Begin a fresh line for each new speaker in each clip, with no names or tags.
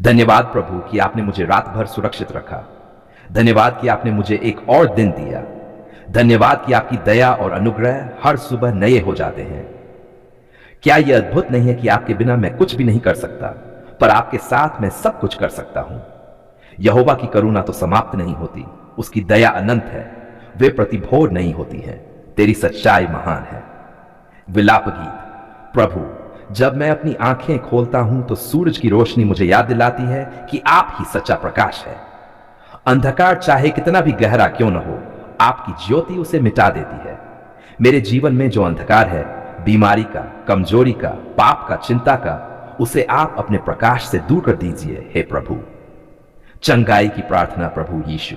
धन्यवाद प्रभु कि आपने मुझे रात भर सुरक्षित रखा। धन्यवाद कि आपने मुझे एक और दिन दिया। धन्यवाद कि आपकी दया और अनुग्रह हर सुबह नए हो जाते हैं। क्या यह अद्भुत नहीं है कि आपके बिना मैं कुछ भी नहीं कर सकता, पर आपके साथ मैं सब कुछ कर सकता हूं। यहोवा की करुणा तो समाप्त नहीं होती, उसकी दया अनंत है, वे प्रतिभोर नहीं होती हैं। तेरी सच्चाई महान है। विलाप गीत। प्रभु, जब मैं अपनी आंखें खोलता हूं तो सूरज की रोशनी मुझे याद दिलाती है कि आप ही सच्चा प्रकाश है। अंधकार चाहे कितना भी गहरा क्यों न हो, आपकी ज्योति उसे मिटा देती है। मेरे जीवन में जो अंधकार है, बीमारी का, कमजोरी का, पाप का, चिंता का, उसे आप अपने प्रकाश से दूर कर दीजिए हे प्रभु। चंगाई की प्रार्थना। प्रभु यीशु,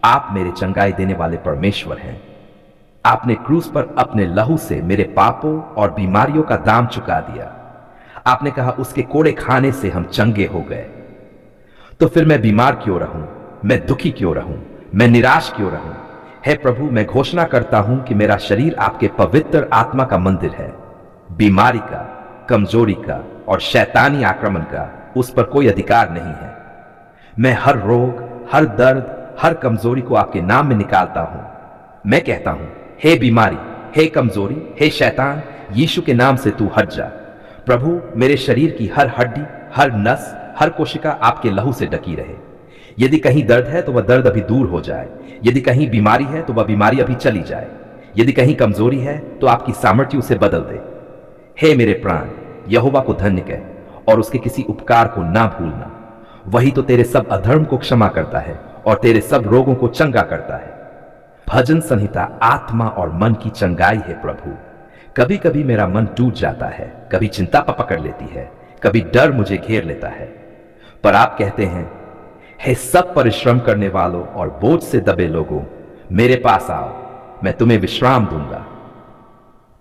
आप मेरे चंगाई देने वाले परमेश्वर हैं। आपने क्रूस पर अपने लहू से मेरे पापों और बीमारियों का दाम चुका दिया। आपने कहा उसके कोड़े खाने से हम चंगे हो गए। तो फिर मैं बीमार क्यों रहूं, मैं दुखी क्यों रहूं, मैं निराश क्यों रहूं? हे प्रभु, मैं घोषणा करता हूं कि मेरा शरीर आपके पवित्र आत्मा का मंदिर है। बीमारी का, कमजोरी का और शैतानी आक्रमण का उस पर कोई अधिकार नहीं है। मैं हर रोग, हर दर्द, हर कमजोरी को आपके नाम में निकालता हूं। मैं कहता हूं, हे बीमारी, हे कमजोरी, हे शैतान, यीशु के नाम से तू हट जा। प्रभु, मेरे शरीर की हर हड्डी, हर नस, हर कोशिका आपके लहू से ढकी रहे। यदि कहीं दर्द है तो वह दर्द अभी दूर हो जाए। यदि कहीं बीमारी है तो वह बीमारी अभी चली जाए। यदि कहीं कमजोरी है तो आपकी सामर्थ्य उसे बदल दे। हे मेरे प्राण, यहोवा को धन्य कह और उसके किसी उपकार को ना भूलना। वही तो तेरे सब अधर्म को क्षमा करता है और तेरे सब रोगों को चंगा करता है। भजन संहिता। आत्मा और मन की चंगाई है प्रभु। कभी कभी मेरा मन टूट जाता है, कभी चिंता पकड़ लेती है, कभी डर मुझे घेर लेता है, पर आप कहते हैं, हे सब परिश्रम करने वालों और बोझ से दबे लोगों, मेरे पास आओ, मैं तुम्हें विश्राम दूंगा।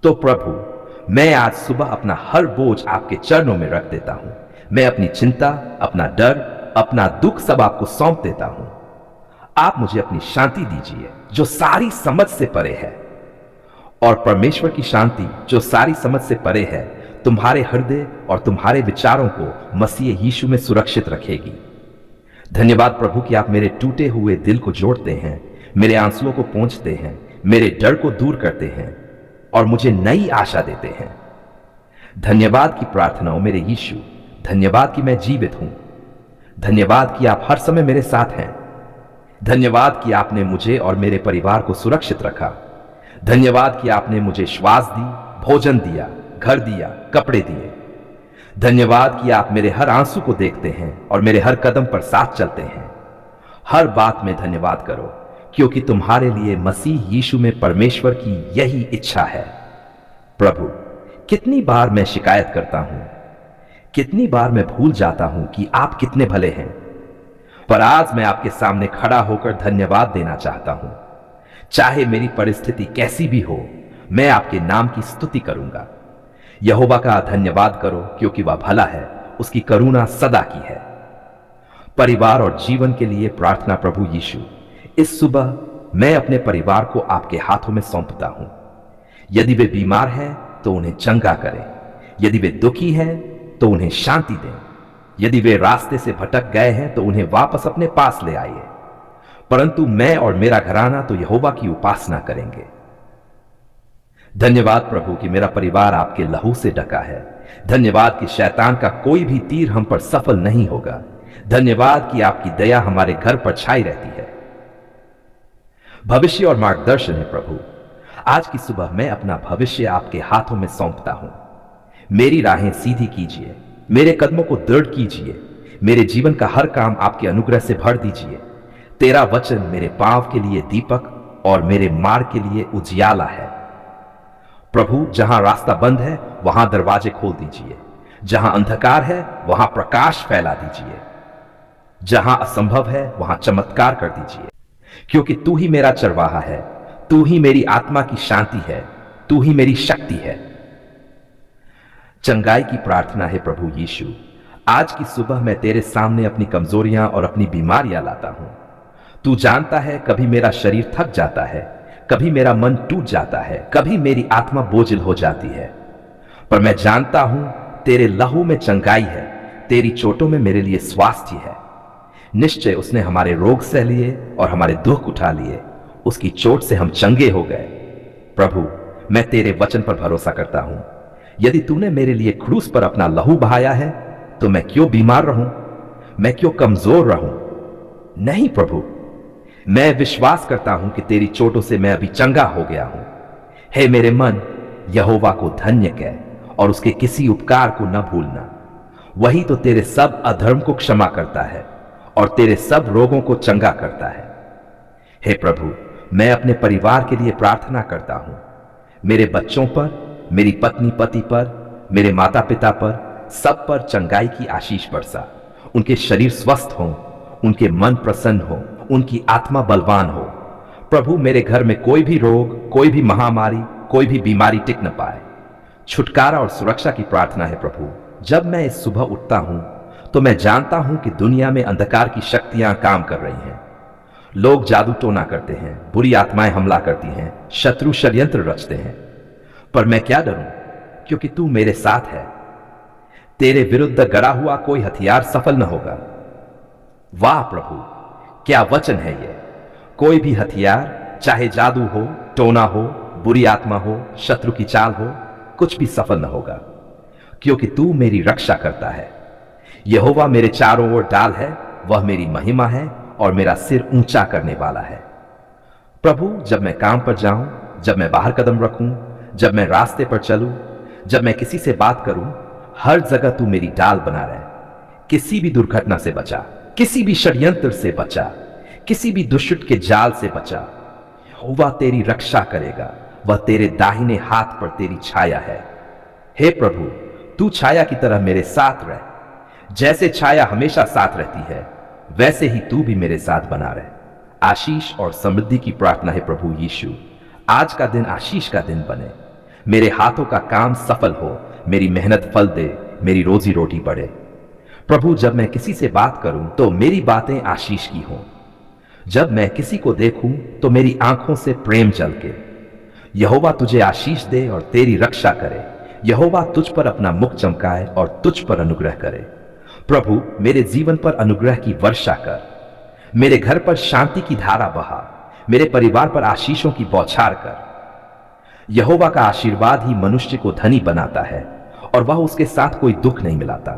तो प्रभु, मैं आज सुबह अपना हर बोझ आपके चरणों में रख देता हूं। मैं अपनी चिंता, अपना डर, अपना दुख सब आपको सौंप देता हूं। आप मुझे अपनी शांति दीजिए जो सारी समझ से परे है। और परमेश्वर की शांति जो सारी समझ से परे है, तुम्हारे हृदय और तुम्हारे विचारों को मसीह यीशु में सुरक्षित रखेगी। धन्यवाद प्रभु कि आप मेरे टूटे हुए दिल को जोड़ते हैं, मेरे आंसुओं को पोंछते हैं, मेरे डर को दूर करते हैं और मुझे नई आशा देते हैं। धन्यवाद की प्रार्थनाओं मेरे यीशु। धन्यवाद कि मैं जीवित हूं। धन्यवाद कि आप हर समय मेरे साथ हैं। धन्यवाद कि आपने मुझे और मेरे परिवार को सुरक्षित रखा। धन्यवाद कि आपने मुझे श्वास दी, भोजन दिया, घर दिया, कपड़े दिए। धन्यवाद कि आप मेरे हर आंसू को देखते हैं और मेरे हर कदम पर साथ चलते हैं। हर बात में धन्यवाद करो, क्योंकि तुम्हारे लिए मसीह यीशु में परमेश्वर की यही इच्छा है। प्रभु, कितनी बार मैं शिकायत करता हूं, कितनी बार मैं भूल जाता हूं कि आप कितने भले हैं, पर आज मैं आपके सामने खड़ा होकर धन्यवाद देना चाहता हूं। चाहे मेरी परिस्थिति कैसी भी हो, मैं आपके नाम की स्तुति करूंगा। यहोवा का धन्यवाद करो, क्योंकि वह भला है, उसकी करुणा सदा की है। परिवार और जीवन के लिए प्रार्थना। प्रभु यीशु, इस सुबह मैं अपने परिवार को आपके हाथों में सौंपता हूं। यदि वे बीमार हैं तो उन्हें चंगा करें। यदि वे दुखी हैं तो उन्हें शांति दें। यदि वे रास्ते से भटक गए हैं तो उन्हें वापस अपने पास ले आइए। परंतु मैं और मेरा घराना तो यहोवा की उपासना करेंगे। धन्यवाद प्रभु कि मेरा परिवार आपके लहू से ढका है। धन्यवाद कि शैतान का कोई भी तीर हम पर सफल नहीं होगा। धन्यवाद कि आपकी दया हमारे घर पर छाई रहती है। भविष्य और मार्गदर्शन है प्रभु। आज की सुबह मैं अपना भविष्य आपके हाथों में सौंपता हूं। मेरी राहें सीधी कीजिए, मेरे कदमों को दृढ़ कीजिए, मेरे जीवन का हर काम आपके अनुग्रह से भर दीजिए। तेरा वचन मेरे पांव के लिए दीपक और मेरे मार्ग के लिए उजियाला है। प्रभु, जहां रास्ता बंद है वहां दरवाजे खोल दीजिए। जहां अंधकार है वहां प्रकाश फैला दीजिए। जहां असंभव है वहां चमत्कार कर दीजिए, क्योंकि तू ही मेरा चरवाहा है, तू ही मेरी आत्मा की शांति है, तू ही मेरी शक्ति है। चंगाई की प्रार्थना है। प्रभु यीशु, आज की सुबह मैं तेरे सामने अपनी कमजोरियां और अपनी बीमारियां लाता हूं। तू जानता है, कभी मेरा शरीर थक जाता है, कभी मेरा मन टूट जाता है, कभी मेरी आत्मा बोझिल हो जाती है, पर मैं जानता हूं तेरे लहू में चंगाई है, तेरी चोटों में मेरे लिए स्वास्थ्य है। निश्चय उसने हमारे रोग सह लिए और हमारे दुख उठा लिए, उसकी चोट से हम चंगे हो गए। प्रभु, मैं तेरे वचन पर भरोसा करता हूं। यदि तूने मेरे लिए क्रूस पर अपना लहू बहाया है तो मैं क्यों बीमार रहूं, मैं क्यों कमजोर रहूं? नहीं प्रभु, मैं विश्वास करता हूं कि तेरी चोटों से मैं अभी चंगा हो गया हूं। हे मेरे मन, यहोवा को धन्य कह और उसके किसी उपकार को न भूलना। वही तो तेरे सब अधर्म को क्षमा करता है और तेरे सब रोगों को चंगा करता है। हे प्रभु, मैं अपने परिवार के लिए प्रार्थना करता हूं। मेरे बच्चों पर, मेरी पत्नी पति पर, मेरे माता पिता पर, सब पर चंगाई की आशीष बरसा। उनके शरीर स्वस्थ हों, उनके मन प्रसन्न हो, उनकी आत्मा बलवान हो। प्रभु, मेरे घर में कोई भी रोग, कोई भी महामारी, कोई भी बीमारी टिक न पाए। छुटकारा और सुरक्षा की प्रार्थना है प्रभु। जब मैं इस सुबह उठता हूं तो मैं जानता हूं कि दुनिया में अंधकार की शक्तियां काम कर रही हैं। लोग जादू टोना करते हैं, बुरी आत्माएं हमला करती हैं, शत्रु षड्यंत्र रचते हैं। पर मैं क्या डरूं, क्योंकि तू मेरे साथ है। तेरे विरुद्ध गड़ा हुआ कोई हथियार सफल न होगा। वाह प्रभु, क्या वचन है ये! कोई भी हथियार, चाहे जादू हो, टोना हो, बुरी आत्मा हो, शत्रु की चाल हो, कुछ भी सफल न होगा, क्योंकि तू मेरी रक्षा करता है। यहोवा मेरे चारों ओर डाल है, वह मेरी महिमा है और मेरा सिर ऊंचा करने वाला है। प्रभु, जब मैं काम पर जाऊं, जब मैं बाहर कदम रखूं, जब मैं रास्ते पर चलूं, जब मैं किसी से बात करूं, हर जगह तू मेरी डाल बना रहे। किसी भी दुर्घटना से बचा, किसी भी षड्यंत्र से बचा, किसी भी दुष्ट के जाल से बचा। यहोवा तेरी रक्षा करेगा, वह तेरे दाहिने हाथ पर तेरी छाया है। हे प्रभु, तू छाया की तरह मेरे साथ रह। जैसे छाया हमेशा साथ रहती है, वैसे ही तू भी मेरे साथ बना रहे। आशीष और समृद्धि की प्रार्थना है प्रभु यीशु। आज का दिन आशीष का दिन बने। मेरे हाथों का काम सफल हो, मेरी मेहनत फल दे, मेरी रोजी रोटी बढ़े। प्रभु, जब मैं किसी से बात करूं तो मेरी बातें आशीष की हों। जब मैं किसी को देखूं तो मेरी आंखों से प्रेम झलके। यहोवा तुझे आशीष दे और तेरी रक्षा करे। यहोवा तुझ पर अपना मुख चमकाए और तुझ पर अनुग्रह करे। प्रभु, मेरे जीवन पर अनुग्रह की वर्षा कर। मेरे घर पर शांति की धारा बहा। मेरे परिवार पर आशीषों की बौछार कर। यहोवा का आशीर्वाद ही मनुष्य को धनी बनाता है और वह उसके साथ कोई दुख नहीं मिलाता।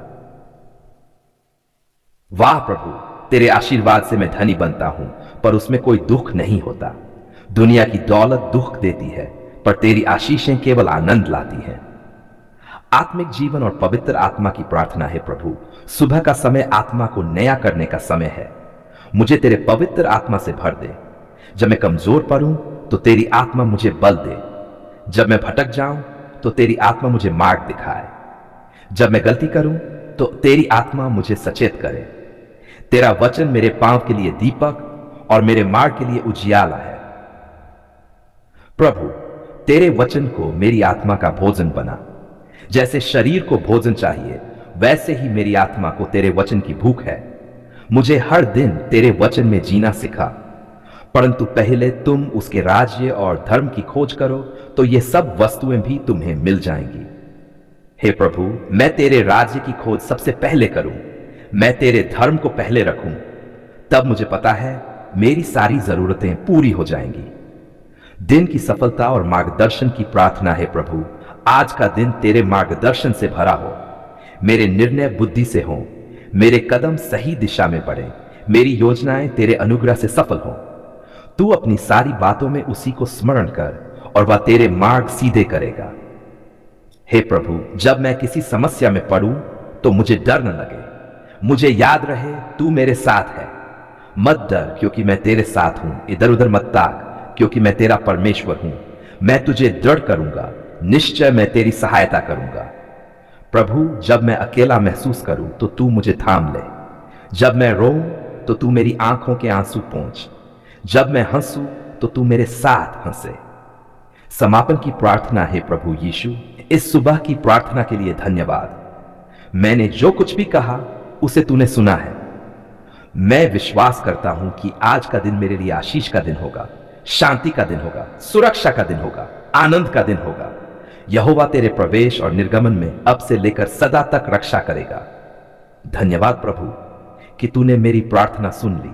वाह प्रभु, तेरे आशीर्वाद से मैं धनी बनता हूं, पर उसमें कोई दुख नहीं होता। दुनिया की दौलत दुख देती है, पर तेरी आशीषें केवल आनंद लाती हैं। आत्मिक जीवन और पवित्र आत्मा की प्रार्थना है प्रभु। सुबह का समय आत्मा को नया करने का समय है। मुझे तेरे पवित्र आत्मा से भर दे। जब मैं कमजोर पड़ूं तो तेरी आत्मा मुझे बल दे। जब मैं भटक जाऊं तो तेरी आत्मा मुझे मार्ग दिखाए। जब मैं गलती करूं तो तेरी आत्मा मुझे सचेत करे। तेरा वचन मेरे पांव के लिए दीपक और मेरे मार्ग के लिए उजियाला है। प्रभु, तेरे वचन को मेरी आत्मा का भोजन बना। जैसे शरीर को भोजन चाहिए, वैसे ही मेरी आत्मा को तेरे वचन की भूख है। मुझे हर दिन तेरे वचन में जीना सिखा। परंतु पहले तुम उसके राज्य और धर्म की खोज करो तो ये सब वस्तुएं भी तुम्हें मिल जाएंगी। हे प्रभु, मैं तेरे राज्य की खोज सबसे पहले करूं, मैं तेरे धर्म को पहले रखूं, तब मुझे पता है मेरी सारी जरूरतें पूरी हो जाएंगी। दिन की सफलता और मार्गदर्शन की प्रार्थना है प्रभु। आज का दिन तेरे मार्गदर्शन से भरा हो। मेरे निर्णय बुद्धि से हों, मेरे कदम सही दिशा में बढ़े, मेरी योजनाएं तेरे अनुग्रह से सफल हों। तू अपनी सारी बातों में उसी को स्मरण कर और वह तेरे मार्ग सीधे करेगा। हे प्रभु, जब मैं किसी समस्या में पड़ूं तो मुझे डर न लगे। मुझे याद रहे तू मेरे साथ है। मत डर, क्योंकि मैं तेरे साथ हूं। इधर उधर मत ताक, क्योंकि मैं तेरा परमेश्वर हूं। मैं तुझे दृढ़ करूंगा, निश्चय मैं तेरी सहायता करूंगा। प्रभु, जब मैं अकेला महसूस करूं तो तू मुझे थाम ले। जब मैं रोऊं तो तू मेरी आंखों के आंसू पोंछ। जब मैं हंसूं तो तू मेरे साथ हंसे। समापन की प्रार्थना है प्रभु यीशु। इस सुबह की प्रार्थना के लिए धन्यवाद। मैंने जो कुछ भी कहा उसे तूने सुना है। मैं विश्वास करता हूं कि आज का दिन मेरे लिए आशीष का दिन होगा, शांति का दिन होगा, सुरक्षा का दिन होगा, आनंद का दिन होगा। यहोवा तेरे प्रवेश और निर्गमन में अब से लेकर सदा तक रक्षा करेगा। धन्यवाद प्रभु कि तूने मेरी प्रार्थना सुन ली।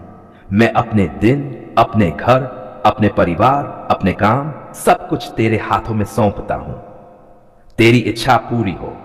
मैं अपने दिन, अपने घर, अपने परिवार, अपने काम, सब कुछ तेरे हाथों में सौंपता हूं। तेरी इच्छा पूरी हो।